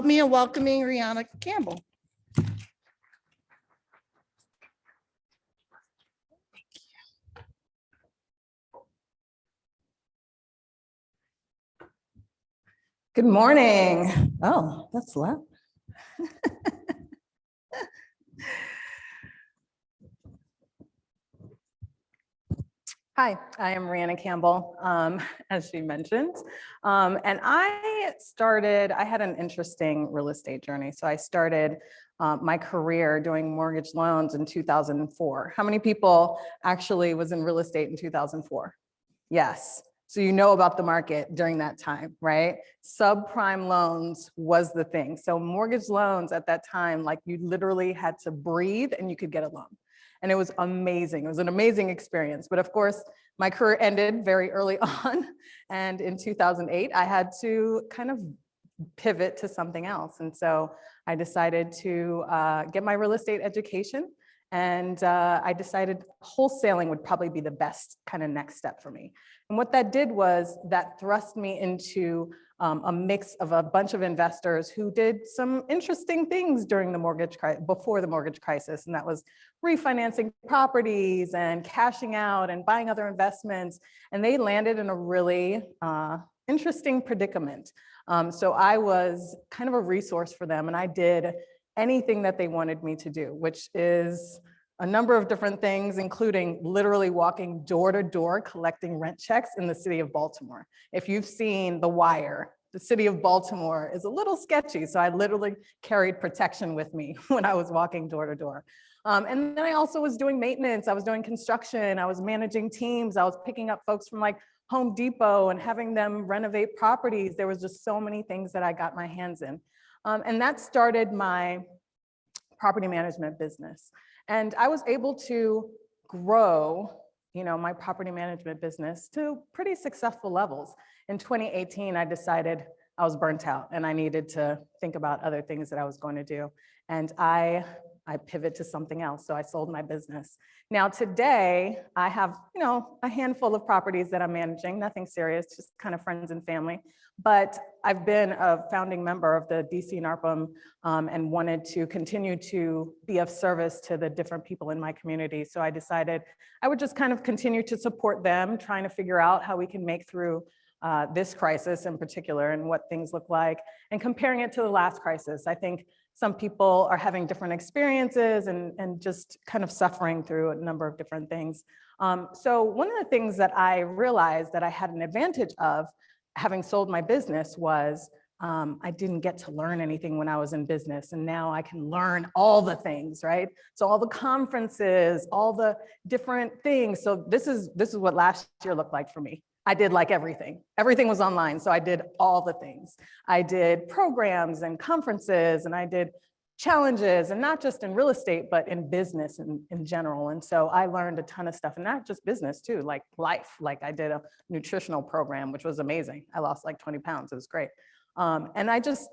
help me in welcoming Rihanna Campbell. Good morning. Oh, that's loud. Hi, I am Rihanna Campbell, as she mentioned. And I had an interesting real estate journey. So I started my career doing mortgage loans in 2004. How many people actually was in real estate in 2004? Yes. So you know about the market during that time, right? Subprime loans was the thing. So mortgage loans at that time, like you literally had to breathe and you could get a loan. And it was amazing. It was an amazing experience. But of course, my career ended very early on. And in 2008, I had to kind of pivot to something else. And so I decided to get my real estate education. And I decided wholesaling would probably be the best kind of next step for me. And what that did was that thrust me into a mix of a bunch of investors who did some interesting things during the before the mortgage crisis. And that was refinancing properties and cashing out and buying other investments. And they landed in a really interesting predicament. So I was kind of a resource for them, and I did anything that they wanted me to do, which is a number of different things, including literally walking door to door, collecting rent checks in the city of Baltimore. If you've seen The Wire, the city of Baltimore is a little sketchy. So I literally carried protection with me when I was walking door to door. And then I also was doing maintenance. I was doing construction. I was managing teams. I was picking up folks from like Home Depot and having them renovate properties. There was just so many things that I got my hands in. And that started my property management business. And I was able to grow, my property management business to pretty successful levels. In 2018, I decided I was burnt out and I needed to think about other things that I was going to do. And I pivot to something else. So I sold my business. Now today I have, a handful of properties that I'm managing, nothing serious, just kind of friends and family. But I've been a founding member of the DC NARPM and wanted to continue to be of service to the different people in my community. So I decided I would just kind of continue to support them, trying to figure out how we can make through this crisis in particular and what things look like, and comparing it to the last crisis. I think some people are having different experiences and just kind of suffering through a number of different things. So one of the things that I realized that I had an advantage of having sold my business was I didn't get to learn anything when I was in business, and now I can learn all the things, right? So all the conferences, all the different things. So this is what last year looked like for me. I did like everything. Everything was online, so I did all the things. I did programs and conferences, and I did challenges, and not just in real estate, but in business in general. And so I learned a ton of stuff, and not just business too, like life. Like I did a nutritional program, which was amazing. I lost like 20 pounds, it was great. And I just,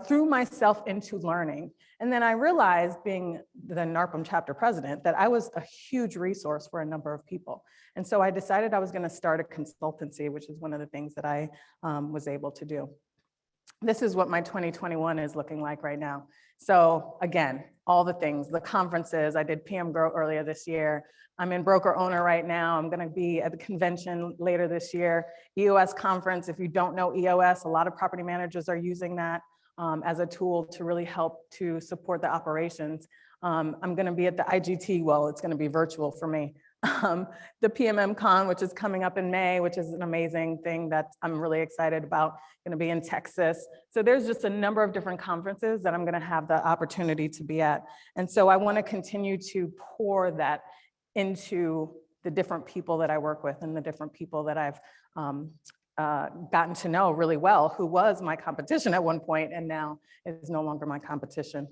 threw myself into learning. And then I realized, being the NARPM chapter president, that I was a huge resource for a number of people. And so I decided I was going to start a consultancy, which is one of the things that I was able to do. This is what my 2021 is looking like right now. So again, all the things, the conferences, I did PM Grow earlier this year. I'm in broker owner right now. I'm going to be at the convention later this year. EOS conference, if you don't know EOS, a lot of property managers are using that as a tool to really help to support the operations. I'm going to be at the IGT, well, it's going to be virtual for me. The PMM Con, which is coming up in May, which is an amazing thing that I'm really excited about, going to be in Texas. So there's just a number of different conferences that I'm going to have the opportunity to be at. And so I want to continue to pour that into the different people that I work with and the different people that I've gotten to know really well, who was my competition at one point and now is no longer my competition.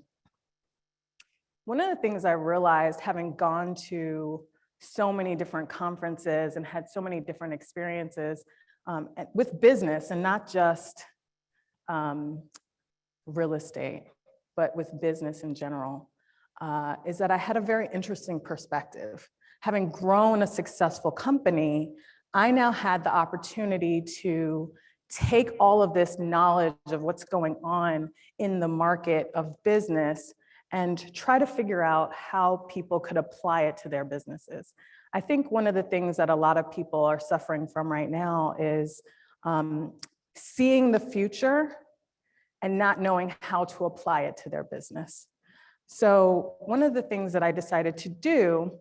One of the things I realized, having gone to so many different conferences and had so many different experiences with business, and not just real estate, but with business in general, is that I had a very interesting perspective. Having grown a successful company, I now had the opportunity to take all of this knowledge of what's going on in the market of business and try to figure out how people could apply it to their businesses. I think one of the things that a lot of people are suffering from right now is seeing the future and not knowing how to apply it to their business. So one of the things that I decided to do,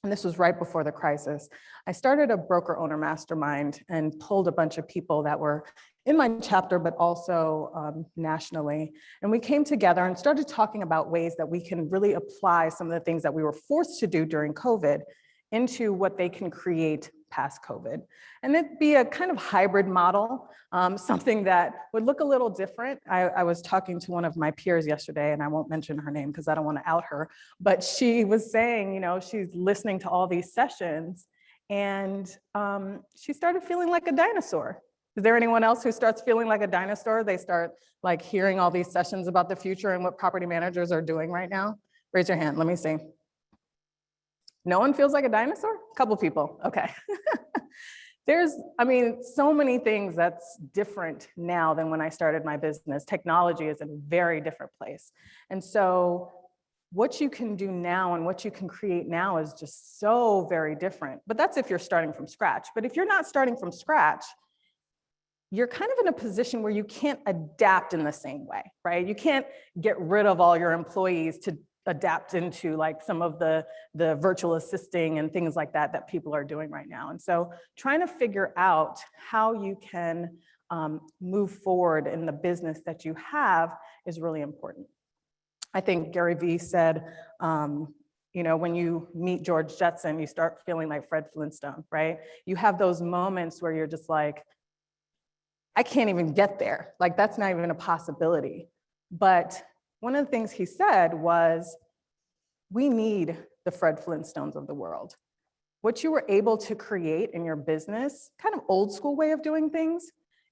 and this was right before the crisis, I started a broker owner mastermind and pulled a bunch of people that were in my chapter, but also nationally. And we came together and started talking about ways that we can really apply some of the things that we were forced to do during COVID into what they can create past COVID. And it'd be a kind of hybrid model, something that would look a little different. I was talking to one of my peers yesterday, and I won't mention her name because I don't want to out her, but she was saying, you know, she's listening to all these sessions and she started feeling like a dinosaur. Is there anyone else who starts feeling like a dinosaur? They start like hearing all these sessions about the future and what property managers are doing right now. Raise your hand, let me see. No one feels like a dinosaur? A couple people, okay. There's, I mean, so many things that's different now than when I started my business. Technology is in a very different place. And so what you can do now and what you can create now is just so very different. But that's if you're starting from scratch. But if you're not starting from scratch, you're kind of in a position where you can't adapt in the same way, right? You can't get rid of all your employees to adapt into like some of the virtual assisting and things like that that people are doing right now. And so trying to figure out how you can move forward in the business that you have is really important. I think Gary Vee said, you know, when you meet George Jetson, you start feeling like Fred Flintstone, right? You have those moments where you're just like, I can't even get there. Like, that's not even a possibility. But one of the things he said was, we need the Fred Flintstones of the world. What you were able to create in your business, kind of old school way of doing things,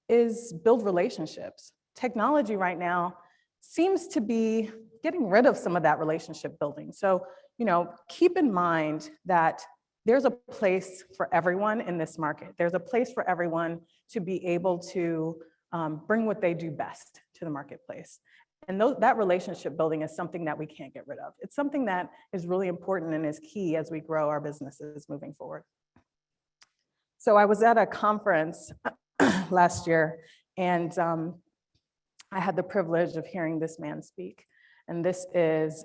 is build relationships. Technology right now seems to be getting rid of some of that relationship building. So, you know, keep in mind that there's a place for everyone in this market. There's a place for everyone to be able to bring what they do best to the marketplace. And that relationship building is something that we can't get rid of. It's something that is really important and is key as we grow our businesses moving forward. So I was at a conference last year, and I had the privilege of hearing this man speak. And this is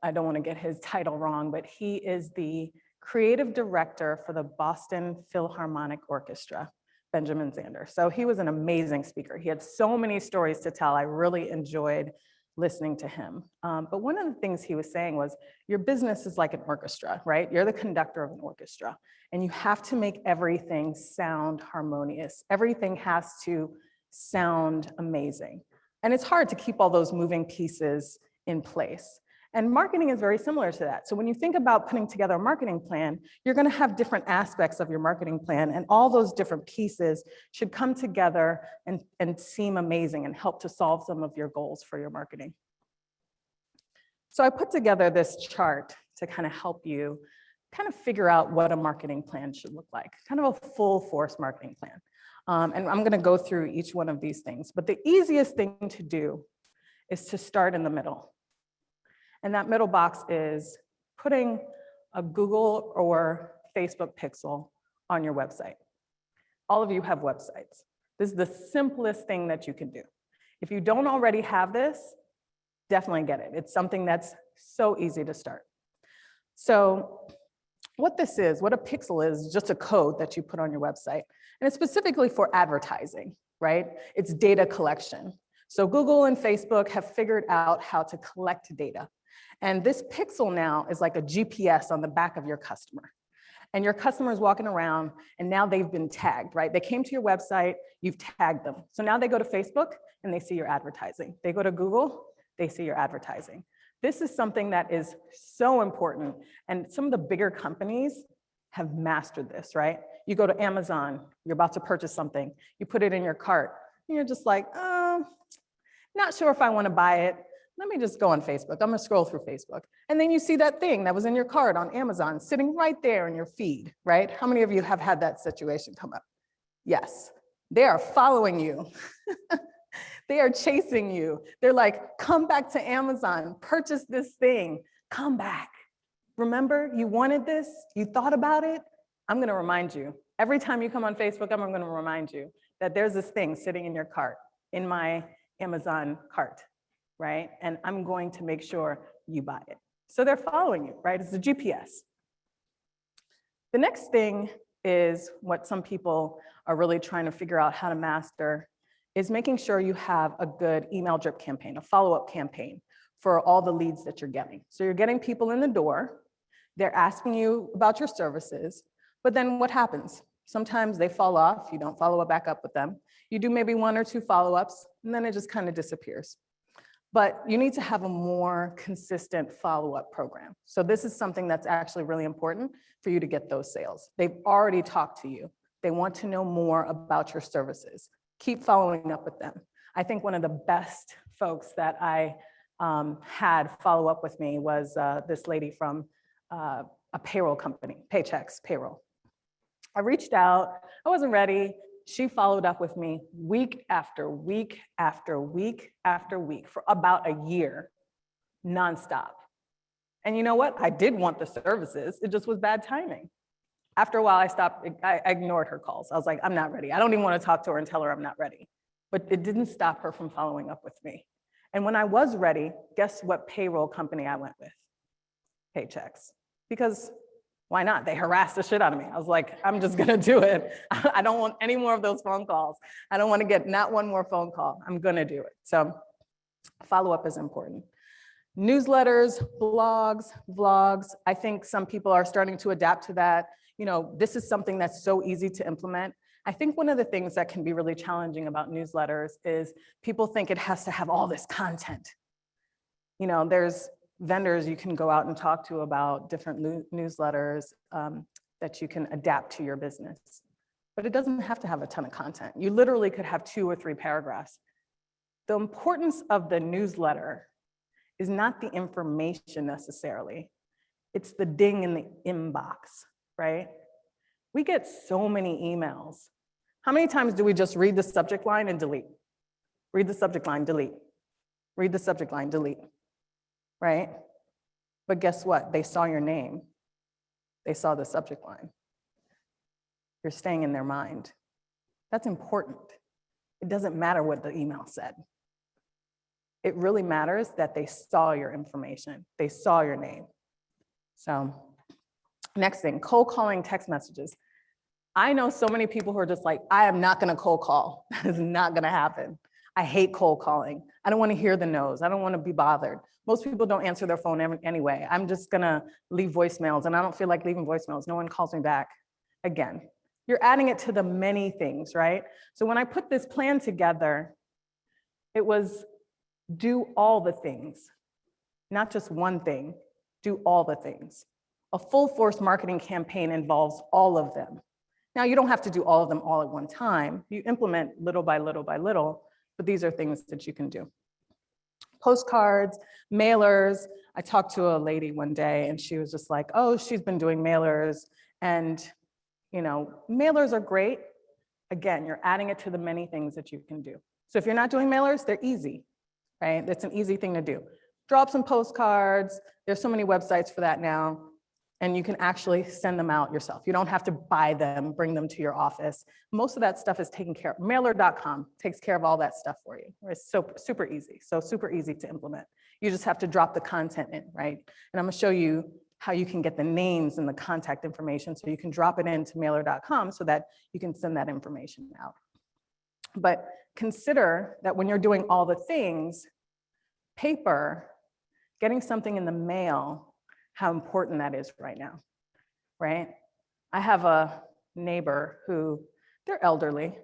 I don't want to get his title wrong, but he is the creative director for the Boston Philharmonic Orchestra, Benjamin Zander. So he was an amazing speaker. He had so many stories to tell. I really enjoyed listening to him. But one of the things he was saying was, your business is like an orchestra, right? You're the conductor of an orchestra, and you have to make everything sound harmonious. Everything has to sound amazing. And it's hard to keep all those moving pieces in place. And marketing is very similar to that. So when you think about putting together a marketing plan, you're going to have different aspects of your marketing plan, and all those different pieces should come together and seem amazing and help to solve some of your goals for your marketing. So I put together this chart to kind of help you kind of figure out what a marketing plan should look like, kind of a full force marketing plan. And I'm going to go through each one of these things, but the easiest thing to do is to start in the middle. And that middle box is putting a Google or Facebook pixel on your website. All of you have websites. This is the simplest thing that you can do. If you don't already have this, definitely get it. It's something that's so easy to start. So what this is, what a pixel is just a code that you put on your website. And it's specifically for advertising, right? It's data collection. So Google and Facebook have figured out how to collect data. And this pixel now is like a GPS on the back of your customer. And your customer is walking around, and now they've been tagged, right? They came to your website, you've tagged them. So now they go to Facebook and they see your advertising. They go to Google, they see your advertising. This is something that is so important. And some of the bigger companies have mastered this, right? You go to Amazon, you're about to purchase something, you put it in your cart, and you're just like, not sure if I want to buy it. let me just go on Facebook. I'm gonna scroll through Facebook. And then you see that thing that was in your cart on Amazon sitting right there in your feed, right? How many of you have had that situation come up? Yes, they are following you. They are chasing you. They're like, come back to Amazon, purchase this thing, come back. Remember, you wanted this, you thought about it. I'm gonna remind you. Every time you come on Facebook, I'm gonna remind you that there's this thing sitting in your cart, in my Amazon cart, right? And I'm going to make sure you buy it. So they're following you, right? It's the GPS. The next thing is what some people are really trying to figure out how to master, is making sure you have a good email drip campaign, a follow-up campaign for all the leads that you're getting. So you're getting people in the door, they're asking you about your services, but then what happens? Sometimes they fall off, you don't follow back up with them. You do maybe 1 or 2 follow-ups, and then it just kind of disappears. But you need to have a more consistent follow-up program. So this is something that's actually really important for you to get those sales. They've already talked to you. They want to know more about your services. Keep following up with them. I think one of the best folks that I had follow up with me was this lady from a payroll company, Paychecks Payroll. I reached out, I wasn't ready. She followed up with me week after week after week after week for about a year, nonstop. And you know what? I did want the services, it just was bad timing. After a while, I ignored her calls. I was like, I'm not ready. I don't even want to talk to her and tell her I'm not ready. But it didn't stop her from following up with me. And when I was ready, guess what payroll company I went with? Paychecks. Because why not? They harassed the shit out of me. I was like, I'm just gonna do it. I don't want any more of those phone calls. I don't want to get not one more phone call. I'm gonna do it. So follow-up is important. Newsletters, blogs, vlogs. I think some people are starting to adapt to that. You know, this is something that's so easy to implement. I think one of the things that can be really challenging about newsletters is people think it has to have all this content. You know, there's vendors you can go out and talk to about different newsletters that you can adapt to your business. But it doesn't have to have a ton of content. You literally could have 2 or 3 paragraphs. The importance of the newsletter is not the information necessarily. It's the ding in the inbox, right? We get so many emails. How many times do we just read the subject line and delete? Read the subject line, delete. Read the subject line, delete, right? But guess what? They saw your name. They saw the subject line. You're staying in their mind. That's important. It doesn't matter what the email said. It really matters that they saw your information. They saw your name. So next thing, cold calling text messages. I know so many people who are just like, I am not gonna cold call. That is not gonna happen. I hate cold calling. I don't wanna hear the no's. I don't wanna be bothered. Most people don't answer their phone anyway. I'm just gonna leave voicemails and I don't feel like leaving voicemails. No one calls me back. Again, you're adding it to the many things, right? So when I put this plan together, it was do all the things, not just one thing, do all the things. A full force marketing campaign involves all of them. Now, you don't have to do all of them all at one time. You implement little by little by little, but these are things that you can do. Postcards, mailers. I talked to a lady one day and she was just like, oh, she's been doing mailers. And, you know, mailers are great. Again, you're adding it to the many things that you can do. So if you're not doing mailers, they're easy, right? That's an easy thing to do. Drop some postcards. There's so many websites for that now. And you can actually send them out yourself. You don't have to buy them, bring them to your office. Most of that stuff is taken care of. Mailer.com takes care of all that stuff for you. It's so super easy. So super easy to implement. You just have to drop the content in, right? And I'm gonna show you how you can get the names and the contact information so you can drop it into mailer.com so that you can send that information out. But consider that when you're doing all the things, paper, getting something in the mail, how important that is right now, right? I have a neighbor who, they're elderly.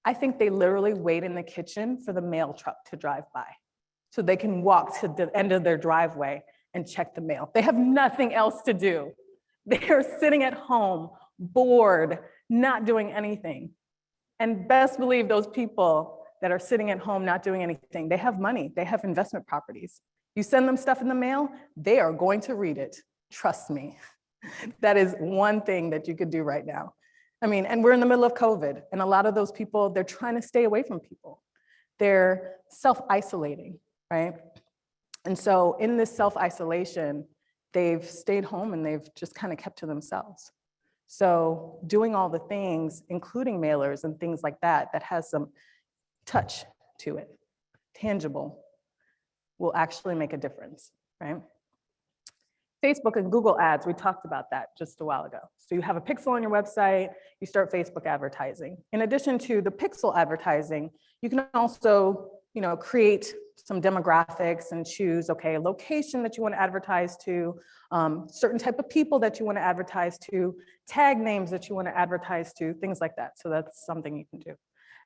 I think they literally wait in the kitchen for the mail truck to drive by so they can walk to the end of their driveway and check the mail. They have nothing else to do. They're sitting at home, bored, not doing anything. And best believe those people that are sitting at home not doing anything. They have money, they have investment properties. You send them stuff in the mail, they are going to read it. Trust me. That is one thing that you could do right now. I mean, and we're in the middle of COVID, and a lot of those people, they're trying to stay away from people. They're self-isolating, right? And so in this self-isolation, they've stayed home and they've just kind of kept to themselves. So doing all the things, including mailers and things like that, that has some touch to it, tangible, will actually make a difference, right? Facebook and Google ads, we talked about that just a while ago. So you have a pixel on your website, you start Facebook advertising. In addition to the pixel advertising, you can also, create some demographics and choose, okay, a location that you want to advertise to, certain type of people that you want to advertise to, tag names that you want to advertise to, things like that. So that's something you can do.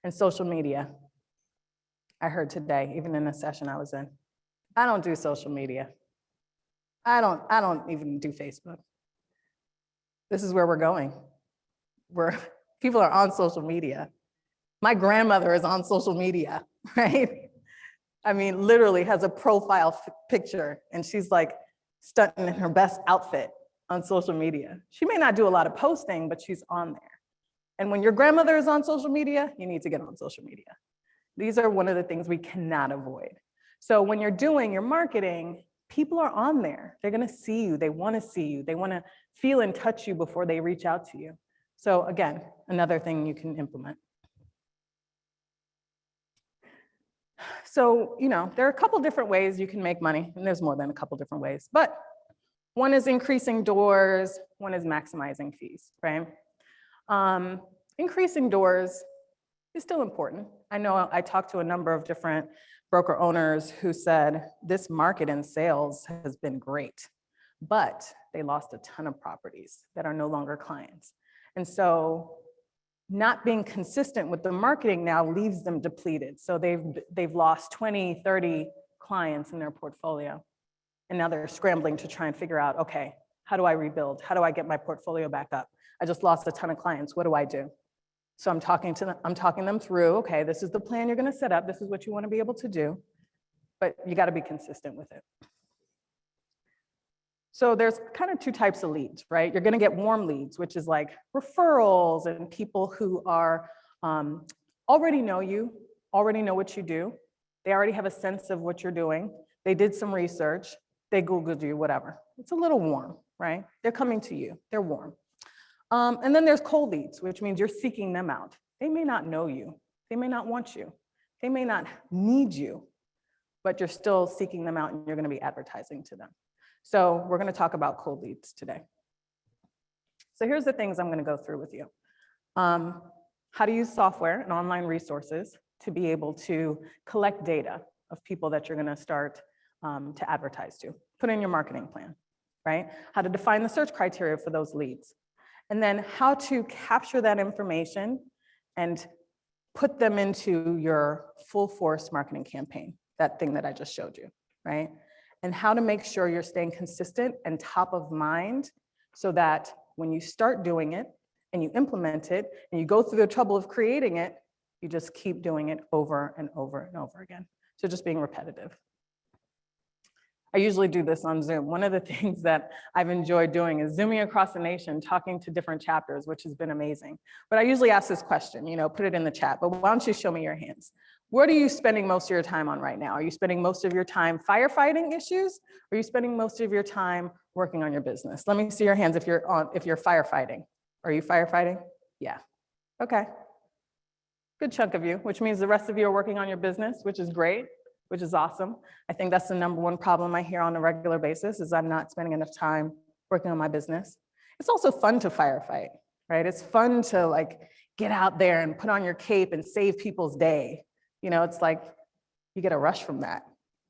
And social media. I heard today, even in a session I was in, I don't do social media. I don't even do Facebook. This is where we're going. People are on social media. My grandmother is on social media, right? I mean, literally has a profile picture and she's like stunting in her best outfit on social media. She may not do a lot of posting, but she's on there. And when your grandmother is on social media, you need to get on social media. These are one of the things we cannot avoid. So when you're doing your marketing, people are on there. They're gonna see you, they wanna see you, they wanna feel and touch you before they reach out to you. So again, another thing you can implement. So, there are a couple different ways you can make money, and there's more than a couple different ways, but one is increasing doors, one is maximizing fees, right? Increasing doors is still important. I know I talked to a number of different broker owners who said this market in sales has been great, but they lost a ton of properties that are no longer clients. And so not being consistent with the marketing now leaves them depleted. So they've lost 20, 30 clients in their portfolio. And now they're scrambling to try and figure out, okay, how do I rebuild? How do I get my portfolio back up? I just lost a ton of clients, what do I do? So I'm talking them through, okay, this is the plan you're gonna set up, this is what you wanna be able to do, but you gotta be consistent with it. So there's kind of two types of leads, right? You're gonna get warm leads, which is like referrals and people who are already know you, already know what you do. They already have a sense of what you're doing. They did some research, they Googled you, whatever. It's a little warm, right? They're coming to you, they're warm. And then there's cold leads, which means you're seeking them out. They may not know you, they may not want you, they may not need you, but you're still seeking them out and you're gonna be advertising to them. So we're gonna talk about cold leads today. So here's the things I'm gonna go through with you. How to use software and online resources to be able to collect data of people that you're gonna start to advertise to. Put in your marketing plan, right? How to define the search criteria for those leads. And then how to capture that information and put them into your full force marketing campaign, that thing that I just showed you, right? And how to make sure you're staying consistent and top of mind so that when you start doing it and you implement it and you go through the trouble of creating it, you just keep doing it over and over and over again. So just being repetitive. I usually do this on Zoom. One of the things that I've enjoyed doing is zooming across the nation, talking to different chapters, which has been amazing. But I usually ask this question, put it in the chat, but why don't you show me your hands? What are you spending most of your time on right now? Are you spending most of your time firefighting issues? Or are you spending most of your time working on your business? Let me see your hands if you're firefighting. Are you firefighting? Yeah, okay. Good chunk of you, which means the rest of you are working on your business, which is great. Which is awesome. I think that's the #1 problem I hear on a regular basis is I'm not spending enough time working on my business. It's also fun to firefight, right? It's fun to get out there and put on your cape and save people's day. It's like you get a rush from that.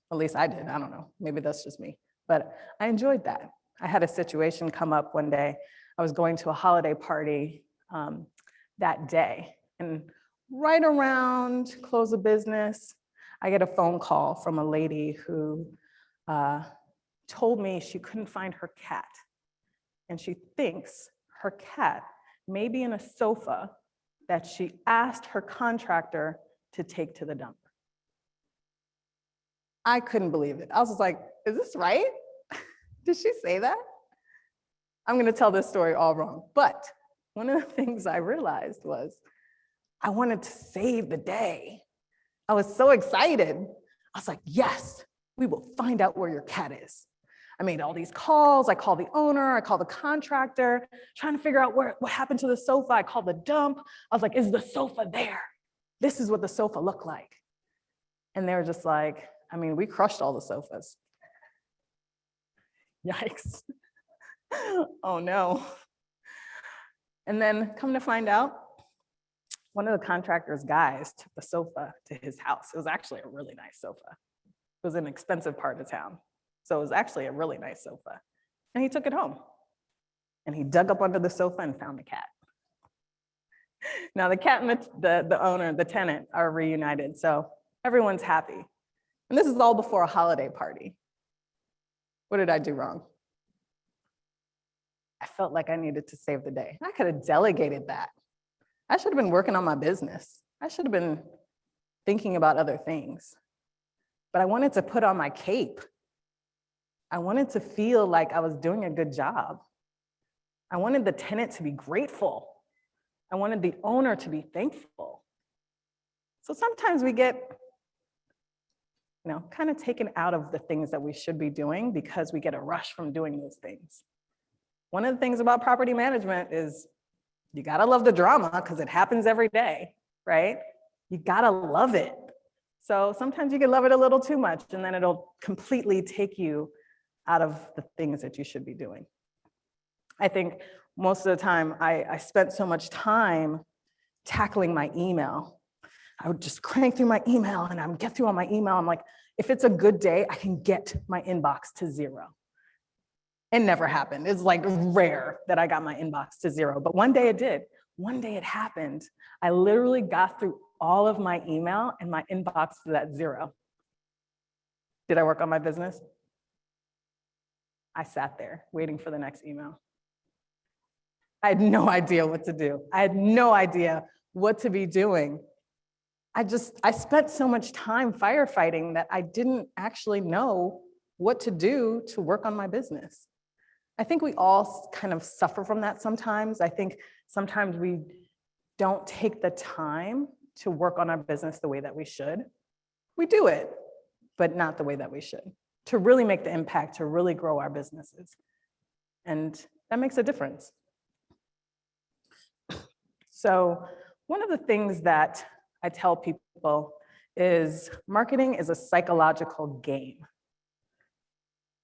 At least I did, I don't know, maybe that's just me. But I enjoyed that. I had a situation come up one day. I was going to a holiday party that day. And right around close of business, I get a phone call from a lady who told me she couldn't find her cat. And she thinks her cat may be in a sofa that she asked her contractor to take to the dump. I couldn't believe it. I was just like, is this right? Did she say that? I'm gonna tell this story all wrong. But one of the things I realized was I wanted to save the day. I was so excited. I was like, yes, we will find out where your cat is. I made all these calls. I called the owner, I called the contractor, trying to figure out what happened to the sofa. I called the dump. I was like, is the sofa there? This is what the sofa looked like. And they were just like, I mean, we crushed all the sofas. Yikes. Oh no. And then come to find out, one of the contractor's guys took the sofa to his house. It was actually a really nice sofa. It was an expensive part of town. So it was actually a really nice sofa. And he took it home. And he dug up under the sofa and found the cat. Now the cat and the owner, the tenant, are reunited. So everyone's happy. And this is all before a holiday party. What did I do wrong? I felt like I needed to save the day. I could have delegated that. I should have been working on my business. I should have been thinking about other things. But I wanted to put on my cape. I wanted to feel like I was doing a good job. I wanted the tenant to be grateful. I wanted the owner to be thankful. So sometimes we get, kind of taken out of the things that we should be doing because we get a rush from doing those things. One of the things about property management is you gotta love the drama because it happens every day, right? You gotta love it. So sometimes you can love it a little too much and then it'll completely take you out of the things that you should be doing. I think most of the time I spent so much time tackling my email. I would just crank through my email and I would get through all my email. I'm like, if it's a good day, I can get my inbox to 0. It never happened. It's like rare that I got my inbox to 0, but one day it did. One day it happened. I literally got through all of my email and my inbox was at 0. Did I work on my business? I sat there waiting for the next email. I had no idea what to do. I had no idea what to be doing. I spent so much time firefighting that I didn't actually know what to do to work on my business. I think we all kind of suffer from that sometimes. I think sometimes we don't take the time to work on our business the way that we should. We do it, but not the way that we should, to really make the impact, to really grow our businesses. And that makes a difference. So one of the things that I tell people is marketing is a psychological game.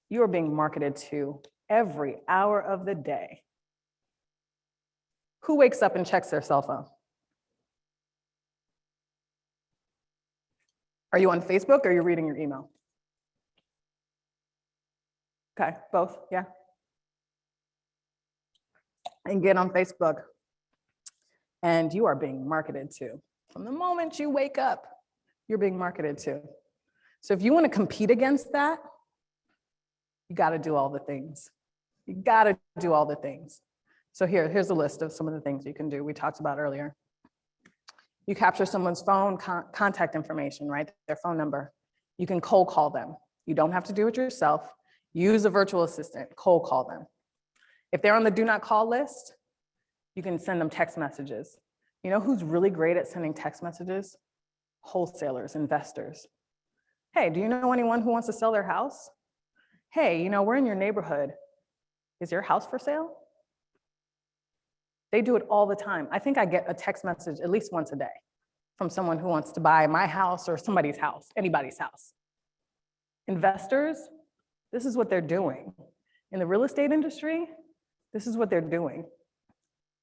You are being marketed to every hour of the day. Who wakes up and checks their cell phone? Are you on Facebook or are you reading your email? Okay, both, yeah. And get on Facebook and you are being marketed to. From the moment you wake up, you're being marketed to. So if you want to compete against that, you got to do all the things. You got to do all the things. So here's a list of some of the things you can do. We talked about earlier. You capture someone's phone contact information, right? Their phone number. You can cold call them. You don't have to do it yourself. Use a virtual assistant, cold call them. If they're on the do not call list, you can send them text messages. You know who's really great at sending text messages? Wholesalers, investors. Hey, do you know anyone who wants to sell their house? Hey, we're in your neighborhood. Is your house for sale? They do it all the time. I think I get a text message at least once a day from someone who wants to buy my house or somebody's house, anybody's house. Investors, this is what they're doing. In the real estate industry, this is what they're doing.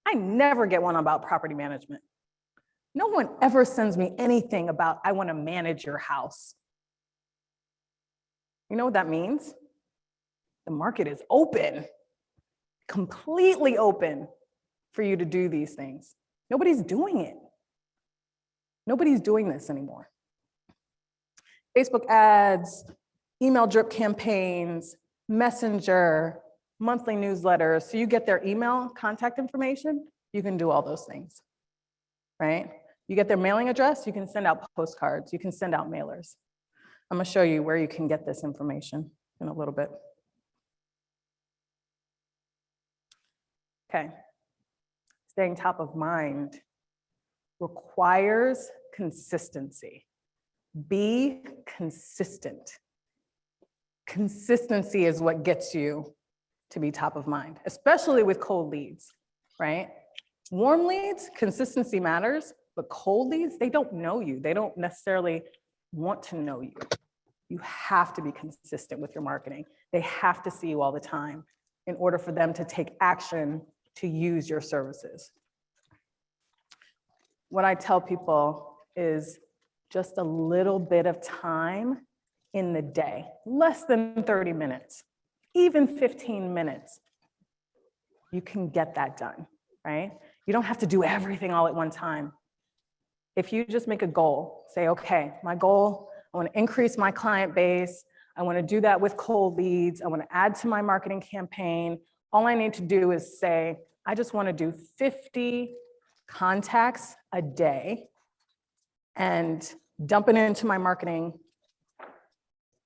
I never get one about property management. No one ever sends me anything about, I want to manage your house. You know what that means? The market is open, completely open for you to do these things. Nobody's doing it. Nobody's doing this anymore. Facebook ads, email drip campaigns, messenger, monthly newsletters. So you get their email contact information, you can do all those things, right? You get their mailing address, you can send out postcards, you can send out mailers. I'm gonna show you where you can get this information in a little bit. Okay, staying top of mind requires consistency. Be consistent. Consistency is what gets you to be top of mind, especially with cold leads, right? Warm leads, consistency matters, but cold leads, they don't know you. They don't necessarily want to know you. You have to be consistent with your marketing. They have to see you all the time in order for them to take action to use your services. What I tell people is just a little bit of time in the day, less than 30 minutes, even 15 minutes, you can get that done, right? You don't have to do everything all at one time. If you just make a goal, say, okay, my goal, I want to increase my client base. I want to do that with cold leads. I want to add to my marketing campaign. All I need to do is say, I just want to do 50 contacts a day and dump it into my marketing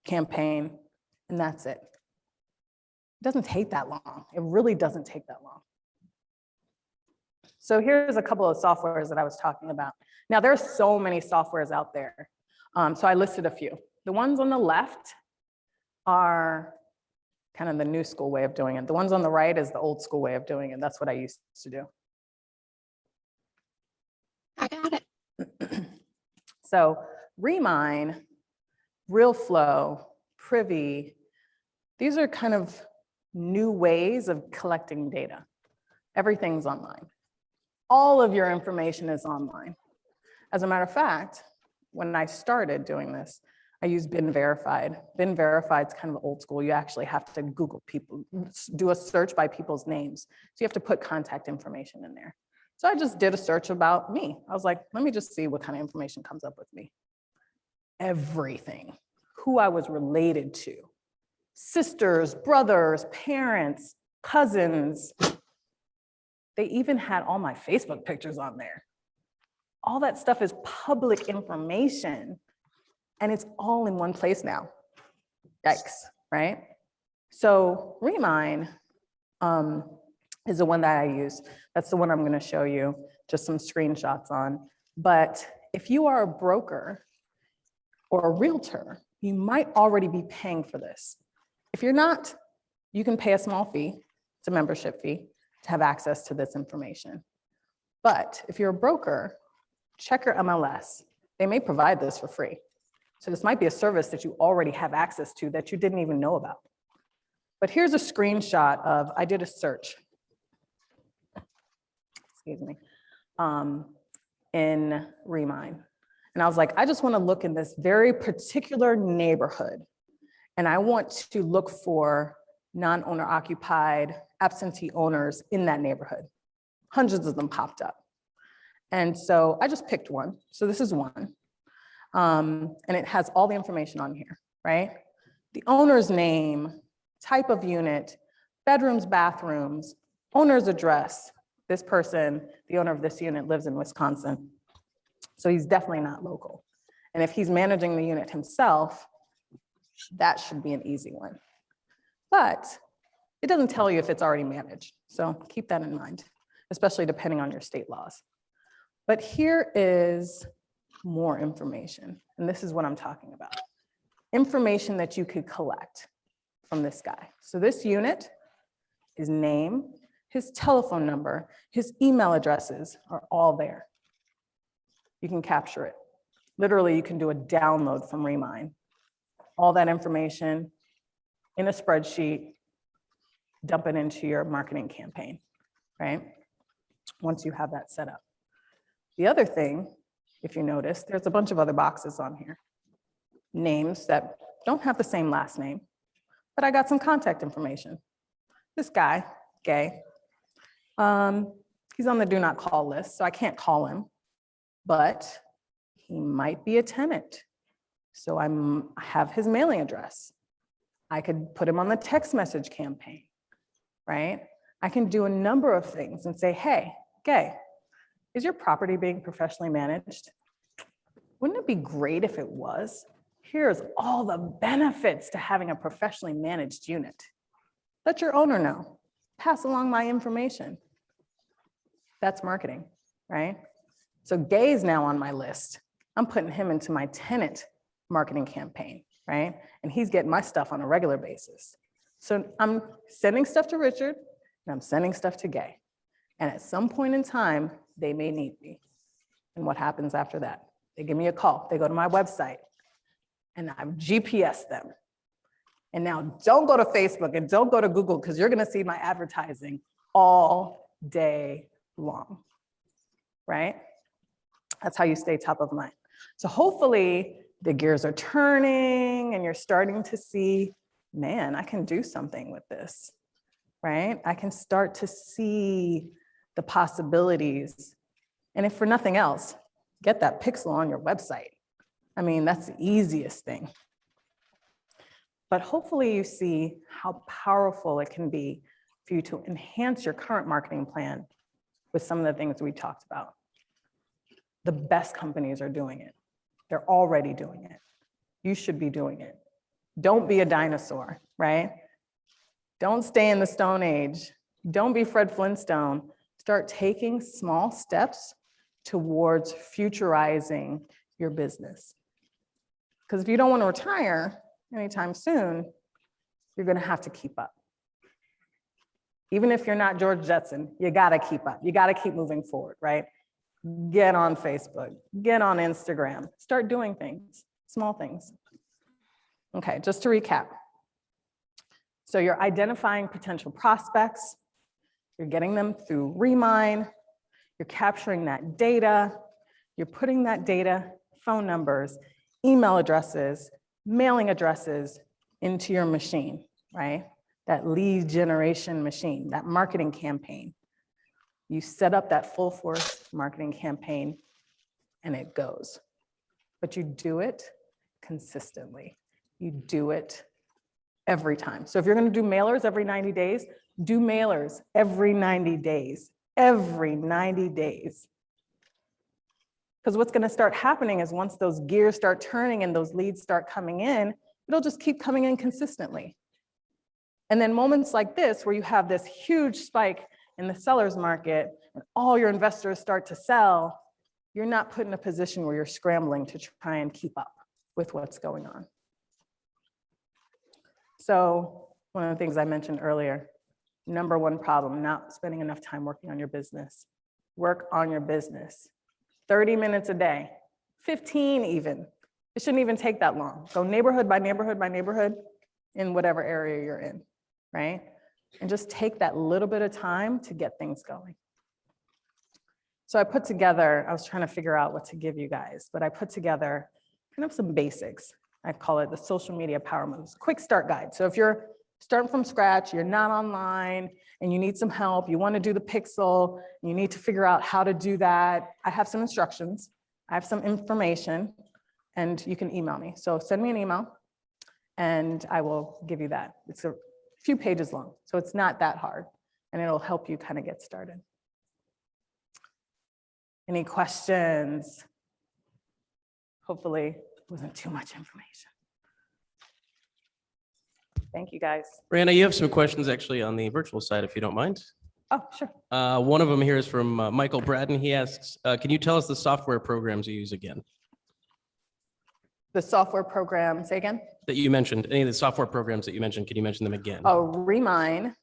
campaign, and that's it. It doesn't take that long. It really doesn't take that long. So here's a couple of softwares that I was talking about. Now, there's so many softwares out there. So I listed a few. The ones on the left are kind of the new school way of doing it. The ones on the right is the old school way of doing it. That's what I used to do. I got it. So Remine, RealFlow, Privy, these are kind of new ways of collecting data. Everything's online. All of your information is online. As a matter of fact, when I started doing this, I used Been Verified. Been Verified is kind of old school. You actually have to Google people, do a search by people's names. So you have to put contact information in there. So I just did a search about me. I was like, let me just see what kind of information comes up with me. Everything, who I was related to, sisters, brothers, parents, cousins. They even had all my Facebook pictures on there. All that stuff is public information, and it's all in one place now. Yikes, right? So Remine is the one that I use. That's the one I'm going to show you just some screenshots on. But if you are a broker or a realtor, you might already be paying for this. If you're not, you can pay a small fee. It's a membership fee to have access to this information. But if you're a broker, check your MLS. They may provide this for free. So this might be a service that you already have access to that you didn't even know about. But here's a screenshot of, I did a search, excuse me, in Remine. And I was like, I just want to look in this very particular neighborhood. And I want to look for non-owner occupied absentee owners in that neighborhood. Hundreds of them popped up. And so I just picked one. So this is one. And it has all the information on here, right? The owner's name, type of unit, bedrooms, bathrooms, owner's address. This person, the owner of this unit, lives in Wisconsin. So he's definitely not local. And if he's managing the unit himself, that should be an easy one. But it doesn't tell you if it's already managed. So keep that in mind, especially depending on your state laws. But here is more information. And this is what I'm talking about. Information that you could collect from this guy. So this unit, his name, his telephone number, his email addresses are all there. You can capture it. Literally, you can do a download from Remine. All that information in a spreadsheet, dump it into your marketing campaign, right? Once you have that set up. The other thing, if you notice, there's a bunch of other boxes on here. Names that don't have the same last name, but I got some contact information. This guy, Gay, he's on the do not call list, so I can't call him, but he might be a tenant. So I have his mailing address. I could put him on the text message campaign, right? I can do a number of things and say, hey, Gay, Is your property being professionally managed? Wouldn't it be great if it was? Here's all the benefits to having a professionally managed unit. Let your owner know. Pass along my information. That's marketing, right? So Gay's now on my list. I'm putting him into my tenant marketing campaign, right? And he's getting my stuff on a regular basis. So I'm sending stuff to Richard and I'm sending stuff to Gay. And at some point in time, they may need me. And what happens after that? They give me a call. They go to my website and I've GPS them. And now don't go to Facebook and don't go to Google because you're going to see my advertising all day long, right? That's how you stay top of mind. So hopefully the gears are turning and you're starting to see, man, I can do something with this, right? I can start to see the possibilities. And if for nothing else, get that pixel on your website. I mean, that's the easiest thing. But hopefully you see how powerful it can be for you to enhance your current marketing plan with some of the things we talked about. The best companies are doing it. They're already doing it. You should be doing it. Don't be a dinosaur, right? Don't stay in the Stone Age. Don't be Fred Flintstone. Start taking small steps towards futurizing your business. Because if you don't want to retire anytime soon, you're going to have to keep up. Even if you're not George Jetson, you got to keep up. You got to keep moving forward, right? Get on Facebook, get on Instagram, start doing things, small things. Okay, just to recap. So you're identifying potential prospects, you're getting them through Remine, you're capturing that data, you're putting that data, phone numbers, email addresses, mailing addresses into your machine, right? That lead generation machine, that marketing campaign. You set up that full force marketing campaign and it goes. But you do it consistently. You do it every time. So if you're going to do mailers every 90 days, do mailers every 90 days, every 90 days. Because what's going to start happening is once those gears start turning and those leads start coming in, it'll just keep coming in consistently. And then moments like this, where you have this huge spike in the seller's market and all your investors start to sell, you're not put in a position where you're scrambling to try and keep up with what's going on. So one of the things I mentioned earlier, number one problem, not spending enough time working on your business. Work on your business. 30 minutes a day, 15 even. It shouldn't even take that long. Go neighborhood by neighborhood by neighborhood in whatever area you're in, right? And just take that little bit of time to get things going. So I put together, I was trying to figure out what to give you guys, but I put together kind of some basics. I call it the social media power moves, quick start guide. So if you're starting from scratch, you're not online, and you need some help, you want to do the pixel, you need to figure out how to do that, I have some instructions, I have some information, and you can email me. So send me an email, and I will give you that. It's a few pages long, so it's not that hard, and it'll help you kind of get started. Any questions? Hopefully, it wasn't too much information. Thank you, guys. Brianna, you have some questions actually on the virtual side, if you don't mind. Oh, sure. One of them here is from Michael Braden. He asks, can you tell us the software programs you use again? The software program, say again? That you mentioned, any of the software programs that you mentioned, can you mention them again? Oh, Remine,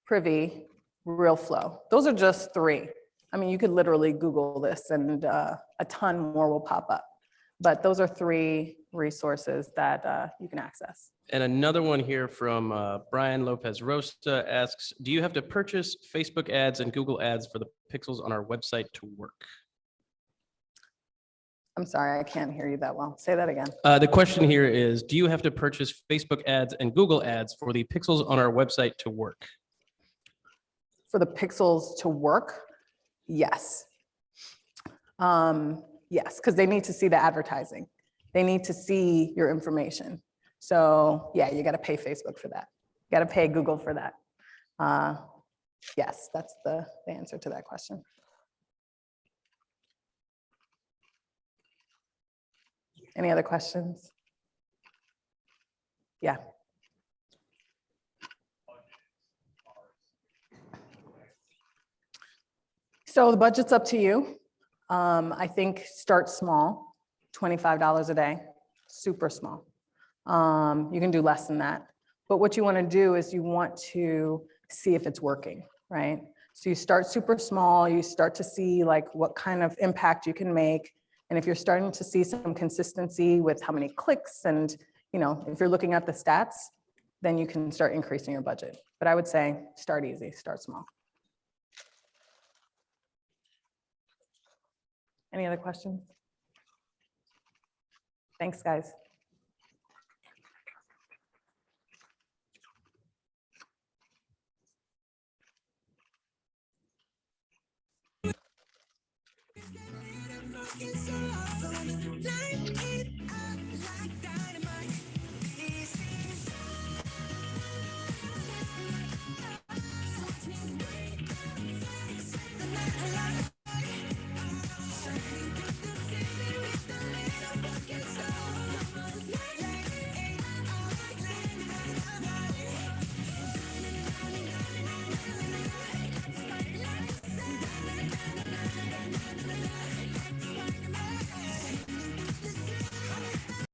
Privy, RealFlow. Those are just three. I mean, you could literally Google this and a ton more will pop up. But those are three resources that you can access. And another one here from Brian Lopez Rosta asks, do you have to purchase Facebook ads and Google ads for the pixels on our website to work? I'm sorry, I can't hear you that well. Say that again. The question here is, do you have to purchase Facebook ads and Google ads for the pixels on our website to work? For the pixels to work? Yes. Yes, because they need to see the advertising. They need to see your information. So yeah, you got to pay Facebook for that. You got to pay Google for that. Yes, that's the answer to that question. Any other questions? Yeah. So the budget's up to you. I think start small, $25 a day, super small. You can do less than that. But what you want to do is you want to see if it's working, right? So you start super small, you start to see like what kind of impact you can make. And if you're starting to see some consistency with how many clicks and, you know, if you're looking at the stats, then you can start increasing your budget. But I would say start easy, start small. Any other questions? Thanks, guys.